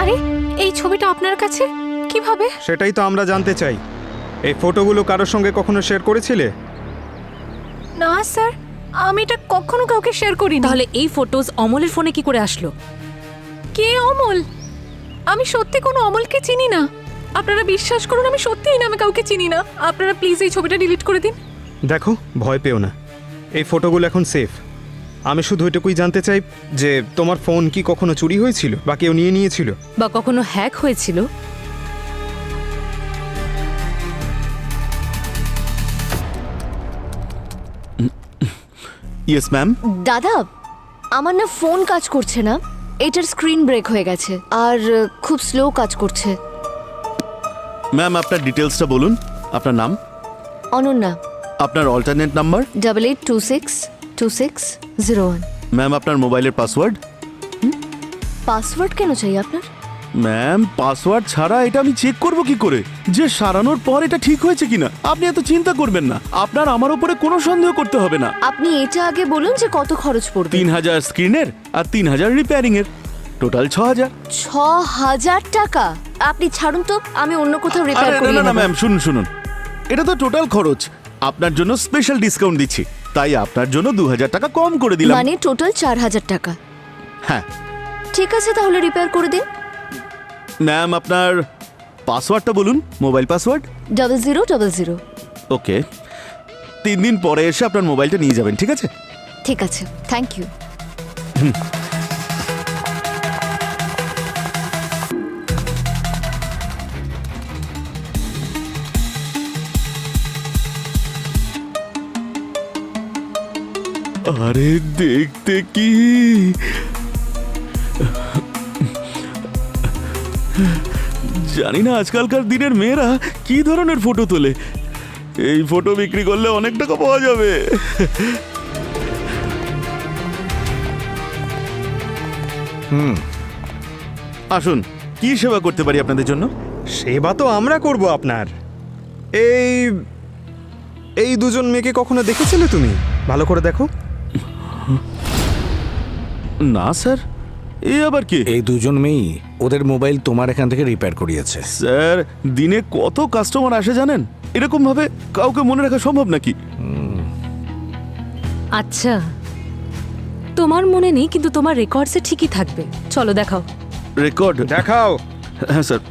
আরে এই ছবিটা আপনার কাছে কিভাবে? সেটাই তো আমরা জানতে চাই। এই ফটোগুলো কারোর সঙ্গে কখনো শেয়ার করেছিলে? না স্যার, আমি এটা কখনো কাউকে শেয়ার করিনি। তাহলে এই ফটোজ অমলের ফোনে কি করে আসলো? কে অমল? আমি সত্যি কোনো অমলকে চিনি না। আপনারা বিশ্বাস করুন, আমি সত্যিই নামে কাউকে চিনি না। আপনারা প্লিজ এই ছবিটা ডিলিট করে দিন। দেখো, ভয় পেও না, এই ফটোগুলো এখন সেফ। আমি শুধু এটুকুই জানতে চাই যে তোমার ফোন কি কখনো চুরি হয়েছিল বা কেউ নিয়ে নিয়েছিল, বা কখনো হ্যাক হয়েছিল? Yes ma'am. দাদা, আমার না ফোন কাজ করছে না, এটার স্ক্রিন ব্রেক হয়ে গেছে আর খুব স্লো কাজ করছে। ম্যাম আপনার ডিটেলসটা বলুন। আপনার নাম? অনন্যা। আপনার অল্টারনেট নাম্বার? 88262601। ম্যাম আপনার মোবাইলের পাসওয়ার্ড? পাসওয়ার্ড কেন চাই আপনার? ম্যাম পাসওয়ার্ড ছাড়া এটা আমি চেক করব কি করে যে সারানোর পর এটা ঠিক হয়েছে কিনা? আপনি এত চিন্তা করবেন না, আপনার আমার উপরে কোনো সন্দেহ করতে হবে না। আপনি এটা আগে বলুন যে কত খরচ পড়বে। 3000 স্ক্রিনের আর 3000 রিপেয়ারিং এর, টোটাল 6000। 6000 টাকা? আপনি ছাড়ুন তো, আমি অন্য কোথাও রিপেয়ার আরে করিয়ে না না নেব। ম্যাম, শুনুন শুনুন, এটা তো টোটাল খরচ। আপনার জন্য স্পেশাল ডিসকাউন্ট দিচ্ছি, তাই আপনার জন্য 2000 টাকা কম করে দিলাম। মানে টোটাল 4000 টাকা? হ্যাঁ। ঠিক আছে, তাহলে রিপেয়ার করে দিন। ম্যাম আপনার পাসওয়ার্ডটা বলুন, মোবাইল পাসওয়ার্ড। 0000। ওকে, 3 দিন পরে এসে আপনার মোবাইলটা নিয়ে যাবেন, ঠিক আছে? ঠিক আছে, থ্যাংক ইউ। আরে দেখতে কি জানি না আজকালকার দিনের মেয়েরা কি ধরনের ফটো তোলে। এই ফটো বিক্রি করলে অনেক টাকা পাওয়া যাবে। আসুন, কি সেবা করতে পারি আপনাদের জন্য? সেবা তো আমরা করব আপনার। এই এই দুজন মেয়েকে কখনো দেখেছিলে তুমি? ভালো করে দেখো। না স্যার, এ আবার কি? এই দুজন মেয়েই ওদের মোবাইল তোমার এখান থেকে রিপেয়ার করিয়েছে। স্যার, দিনে কত কাস্টমার আসে জানেন? এরকম ভাবে কাউকে মনে রাখা সম্ভব নাকি? আচ্ছা, তোমার মনে নেই কিন্তু তোমার রেকর্ডসে ঠিকই থাকবে। চলো দেখাও। রেকর্ড দেখাও। হ্যাঁ স্যার।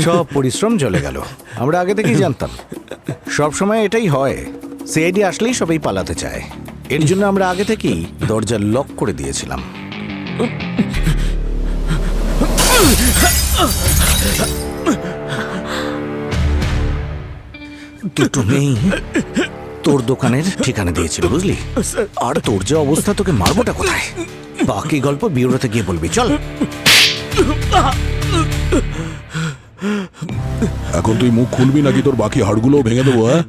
সব পরিশ্রম চলে গেল। আমরা আগে থেকেই জানতাম সব সময় এটাই হয়। সিআইডি আসলেই সবাই পালাতে চায়। এর জন্য আমরা আগে থেকেই দরজা লক করে দিয়েছিলাম। দুটো মেয়ে তোর দোকানের ঠিকানা দিয়েছিল, বুঝলি? আর তোর যে অবস্থা, তোকে মারবোটা কোথায়? বাকি গল্প বিউরোতে গিয়ে বলবি। চল। এখন তুই মুখ খুলবি নাকি তোর বাকি হাড়গুলোও ভেঙে দেবো? হ্যাঁ,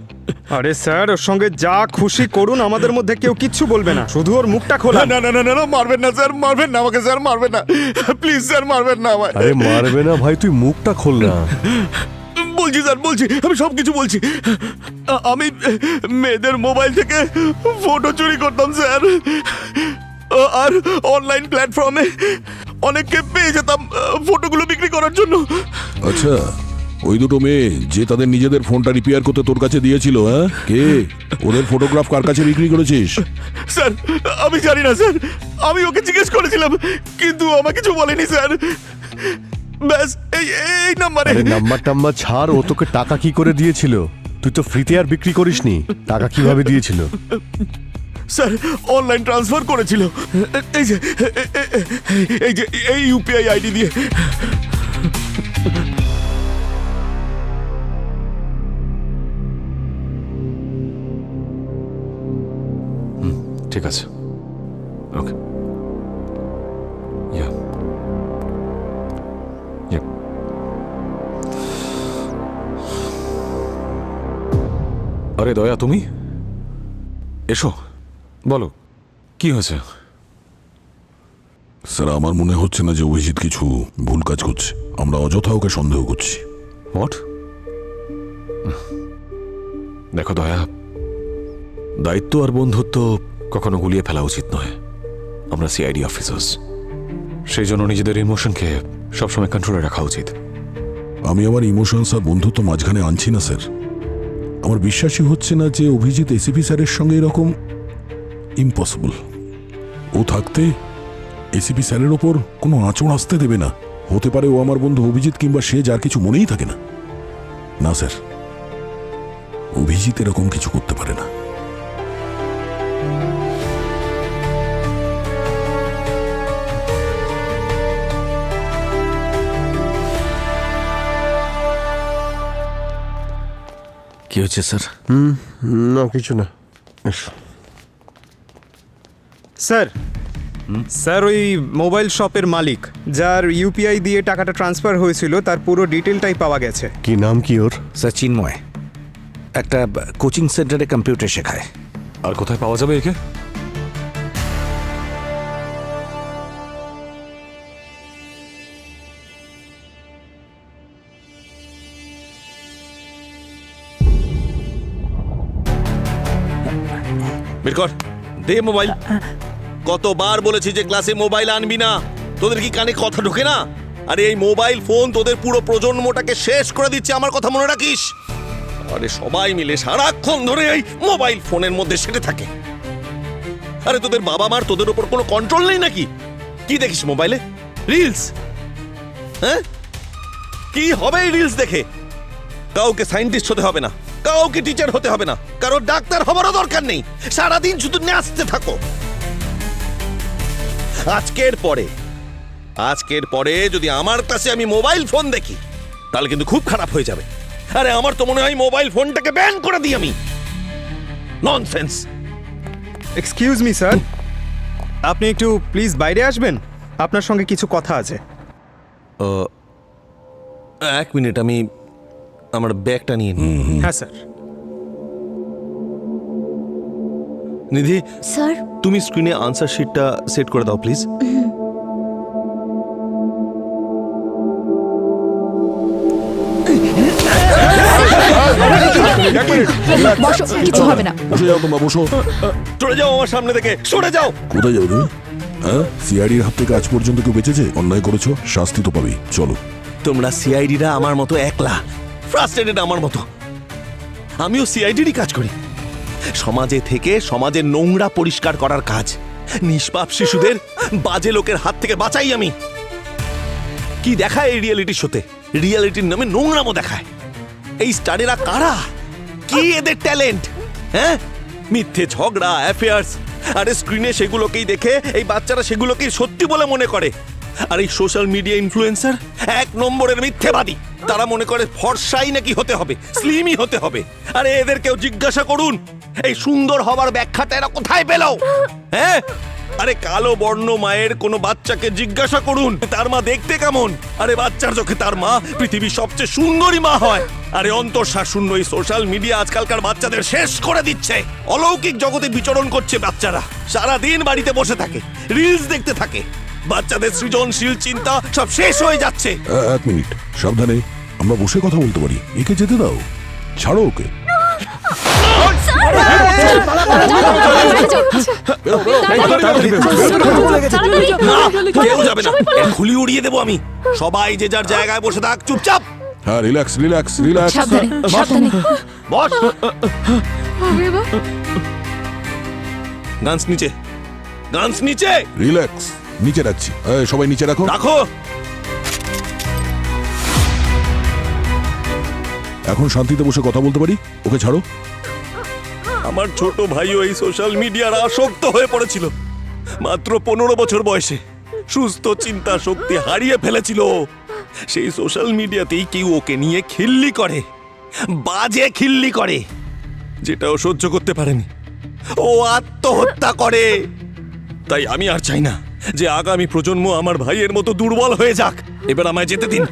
আরে স্যার, ওর সঙ্গে যা খুশি করুন, আমাদের মধ্যে কেউ কিচ্ছু বলবে না। শুধু ওর মুখটা খোলা। না না না না না, মারবেন না স্যার, মারবেন না আমাকে স্যার, মারবেন না প্লিজ স্যার, মারবেন না আমায়। আরে মারবে না ভাই, তুই মুখটা খোল না। বলছি স্যার, বলছি, আমি সব কিছু বলছি। আমি মেয়েদের মোবাইল থেকে ফটো চুরি করতাম স্যার, আর অনলাইন প্ল্যাটফর্মে অনেককে পেয়ে যেতাম ফটোগুলো বিক্রি করার জন্য। আচ্ছা, ওই দুটো মেয়ে যে তাদের নিজেদের ফোনটা রিপেয়ার করতে তোর কাছে দিয়েছিল, হ্যাঁ, কে? ওদের ফটোগ্রাফ কার কাছে বিক্রি করেছিস? স্যার, আমি জানি না স্যার, আমি ওকে জিজ্ঞেস করেছিলাম কিন্তু আমাকে কিছু বলেনি স্যার। ব্যাস এই নাম্বারে। আরে নাম্বার টাম্বার ছাড়, ও তোকে টাকা কি করে দিয়েছিল? তুই তো ফ্রিতে আর বিক্রি করিসনি, টাকা কিভাবে দিয়েছিল? স্যার, অনলাইন ট্রান্সফার করেছিল, এই যে এই ইউপিআই আইডি দিয়ে। ঠিক আছে, ওকে। আরে দয়া, তুমি এসো, বলো কি হয়েছে? স্যার, আমার মনে হচ্ছে না যে অভিজিৎ কিছু ভুল কাজ করছে। আমরা অযথা ওকে সন্দেহ করছি। হোয়াট? দেখো দয়া, দায়িত্ব আর বন্ধুত্ব কখনো গুলিয়ে ফেলা উচিত নয়। আমরা সিআইডি অফিসার্স, সেই জন্য নিজেদের ইমোশনকে সবসময় কন্ট্রোলে রাখা উচিত। আমি আমার ইমোশনস আর বন্ধুত্ব মাঝখানে আনছি না স্যার। আমার বিশ্বাসই হচ্ছে না যে অভিজিৎ এসিপি স্যারের সঙ্গে এরকম। ইম্পসিবল। ও থাকতে এসিপি স্যারের ওপর কোনো আঁচড় আসতে দেবে না। হতে পারে ও আমার বন্ধু অভিজিৎ, কিংবা সে যার কিছু মনেই থাকে না। না স্যার, অভিজিৎ এরকম কিছু করতে পারে না। কি হচ্ছে স্যার? না কিছু না। স্যার, স্যার, ওই মোবাইল শপের মালিক যার ইউপিআই দিয়ে টাকাটা ট্রান্সফার হয়েছিল তার পুরো ডিটেলটাই পাওয়া গেছে। কি নাম কি ওর? স্যার, চিন্ময়। একটা কোচিং সেন্টারে কম্পিউটার শেখায়। আর কোথায় পাওয়া যাবে একে? বের কর, দে মোবাইল। কতবার বলেছি যে ক্লাসে মোবাইল আনবি না, তোদের কি কানে কথা ঢোকে না? আরে এই মোবাইল ফোন তোদের পুরো প্রজন্মটাকে শেষ করে দিচ্ছে, আমার কথা মনে রাখিস। আরে সবাই মিলে সারাক্ষণ ধরে এই মোবাইল ফোনের মধ্যে সেটে থাকে। আরে তোদের বাবা মার তোদের উপর কোনো কন্ট্রোল নেই নাকি? কি দেখিস মোবাইলে? রিলস। হ্যাঁ, কি হবে এই রিলস দেখে? কাউকে সায়েন্টিস্ট হতে হবে না, কাউকে টিচার হতে হবে না, কারো ডাক্তার হবারও দরকার নেই। সারাদিন শুধু নাচতে থাকো। আজকের পরে আজকের পরে যদি আমার কাছে আমি মোবাইল ফোন দেখি তাহলে কিন্তু খুব খারাপ হয়ে যাবে। আরে আমার তো মনে হয় মোবাইল ফোনটাকে ব্যান করে দিই আমি। ননসেন্স। এক্সকিউজ মি স্যার, আপনি একটু প্লিজ বাইরে আসবেন, আপনার সঙ্গে কিছু কথা আছে। এক মিনিট, আমি আমার ব্যাগটা নিয়ে নিই। হ্যাঁ স্যার। নিধি স্যার, তুমি স্ক্রিনে আনসার শিটটা সেট করে দাও প্লিজ। বসো, কিছু হবে না। বসে যাও তোমরা, বসো। সরে যাও আমার সামনে থেকে, সরে যাও। কোথায় যাও তুমি? হ্যাঁ, সিআইডির হাত থেকে আজ পর্যন্ত কেউ বেঁচেছে? অন্যায় করেছো, শাস্তি তো পাবেই। চলো। তোমরা সিআইডিরা আমার মতো একলা, ফ্রাস্ট্রেটেড আমার মতো। আমিও সিআইডিরই কাজ করি, সমাজে থেকে সমাজের নোংরা পরিষ্কার করার কাজ। নিষ্পাপ শিশুদের বাজে লোকের হাত থেকে বাঁচাই আমি। কি দেখায় এই রিয়েলিটি শোতে? রিয়েলিটির নামে নোংরামো দেখায়। এই স্টারেরা কারা? কি এদের ট্যালেন্ট? হ্যাঁ, মিথ্যে ঝগড়া, অ্যাফেয়ার্স, আরে স্ক্রিনে সেগুলোকেই দেখে এই বাচ্চারা সেগুলোকেই সত্যি বলে মনে করে। আর এই সোশ্যাল মিডিয়া ইনফ্লুয়েন্সার এক নম্বরের মিথ্যেবাদী। তারা মনে করে ফর্সাই নাকি হতে হবে, স্লিমই হতে হবে। আরে এদেরকেও জিজ্ঞাসা করুন এই সুন্দর হবার ব্যাখ্যাটা এরা কোথায় পেল? হ্যাঁ, আরে কালো বর্ণ মায়ের কোনো বাচ্চাকে জিজ্ঞাসা করুন তার মা দেখতে কেমন। আরে বাচ্চার চোখে তার মা পৃথিবীর সবচেয়ে সুন্দরী মা হয়। আরে অন্তঃশ্বাস শূন্য এই সোশ্যাল মিডিয়া আজকালকার বাচ্চাদের শেষ করে দিচ্ছে। অলৌকিক জগতে বিচরণ করছে বাচ্চারা, সারাদিন বাড়িতে বসে থাকে, রিলস দেখতে থাকে। বাচ্চাদের সৃজনশীল চিন্তা সব শেষ হয়ে যাচ্ছে। এক মিনিট, সাবধানে, আমরা বসে কথা বলতে পারি। একে যেতে দাও, ছাড়ো ওকে। কেউ যাবে না, খুলি উড়িয়ে দেবো আমি। সবাই যে যার জায়গায় বসে থাক, চুপচাপ। হ্যাঁ, রিল্যাক্স রিল্যাক্স রিল্যাক্স। বস। গানস নিচে, গানস নিচে। রিল্যাক্স, নিচে রাখছি। সবাই নিচে রাখো। রাখো। এখন শান্তিতে বসে কথা বলতে পারি। ওকে ছাড়ো। আমার ছোট ভাইও এই সোশ্যাল মিডিয়ার আসক্ত হয়ে পড়েছিল। মাত্র 15 বছর বয়সে সুস্থ চিন্তা শক্তি হারিয়ে ফেলেছিল। সেই সোশ্যাল মিডিয়াতেই কেউ ওকে নিয়ে খিল্লি করে, বাজে খিল্লি করে, যেটাও সহ্য করতে পারেনি। ও আত্মহত্যা করে। তাই আমি আর চাই না যে আগামী প্রজন্ম আমার ভাইয়ের মতো দুর্বল হয়ে যাক। এবার আমায় যেতে দিন,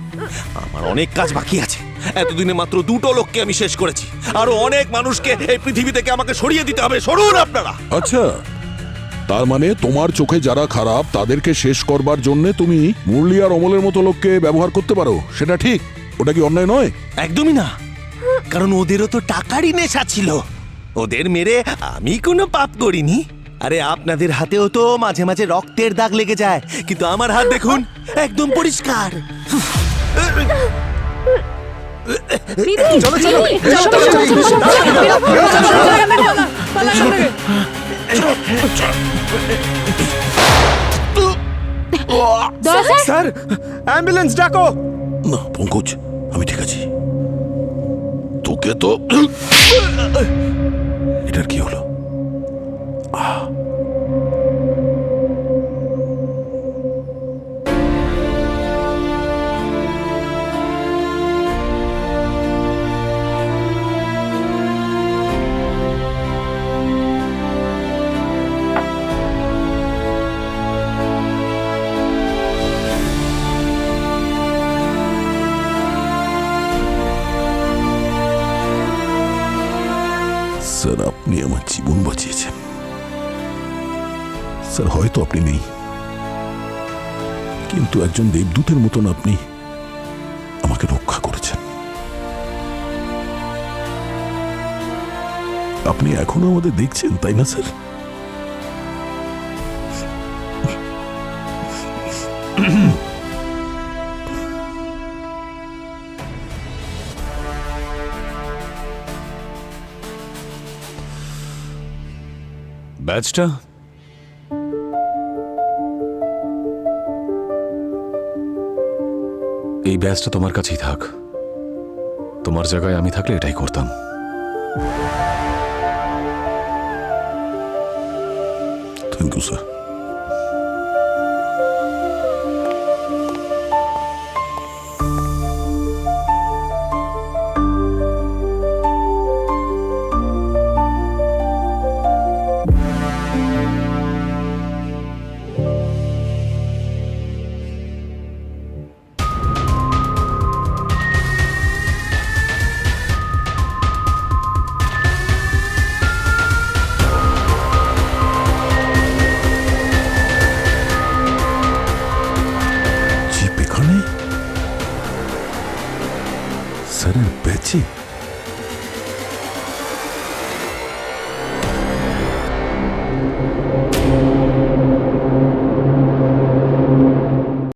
আমার অনেক কাজ বাকি আছে। এতদিনে মাত্র 2টো লোককে আমি শেষ করেছি, আরো অনেক মানুষকে এই পৃথিবী থেকে আমাকে সরিয়ে দিতে হবে। সরুন আপনারা। আচ্ছা, তার মানে তোমার চোখে যারা খারাপ তাদেরকে শেষ করবার জন্য তুমি মুরলি আর অমলের মতো লোককে ব্যবহার করতে পারো, সেটা ঠিক? ওটা কি অন্যায় নয়? একদমই না, কারণ ওদেরও তো টাকারই নেশা ছিল। ওদের মেরে আমি কোনো পাপ করিনি। আরে আপনাদের হাতেও তো মাঝে মাঝে রক্তের দাগ লেগে যায়, কিন্তু আমার হাত দেখুন একদম পরিষ্কার। স্যার, অ্যাম্বুলেন্স ডাকো। না পঙ্কজ, আমি ঠিক আছি। তোকে তো এটার কি হলো? স্যার, আপনি আমার জীবন বাঁচিয়েছেন। স্যার, হয়তো আপনি নেই, কিন্তু একজন দেবদূতের মতন আপনি আমাকে রক্ষা করেছেন। আপনি এখনো আমাদের দেখছেন, তাই না স্যার? ব্যাচটা এই ব্যাচটা তোমার কাছেই থাক। তোমার জায়গায় আমি থাকলে এটাই করতাম। Thank you sir. স্যারের ব্যাচে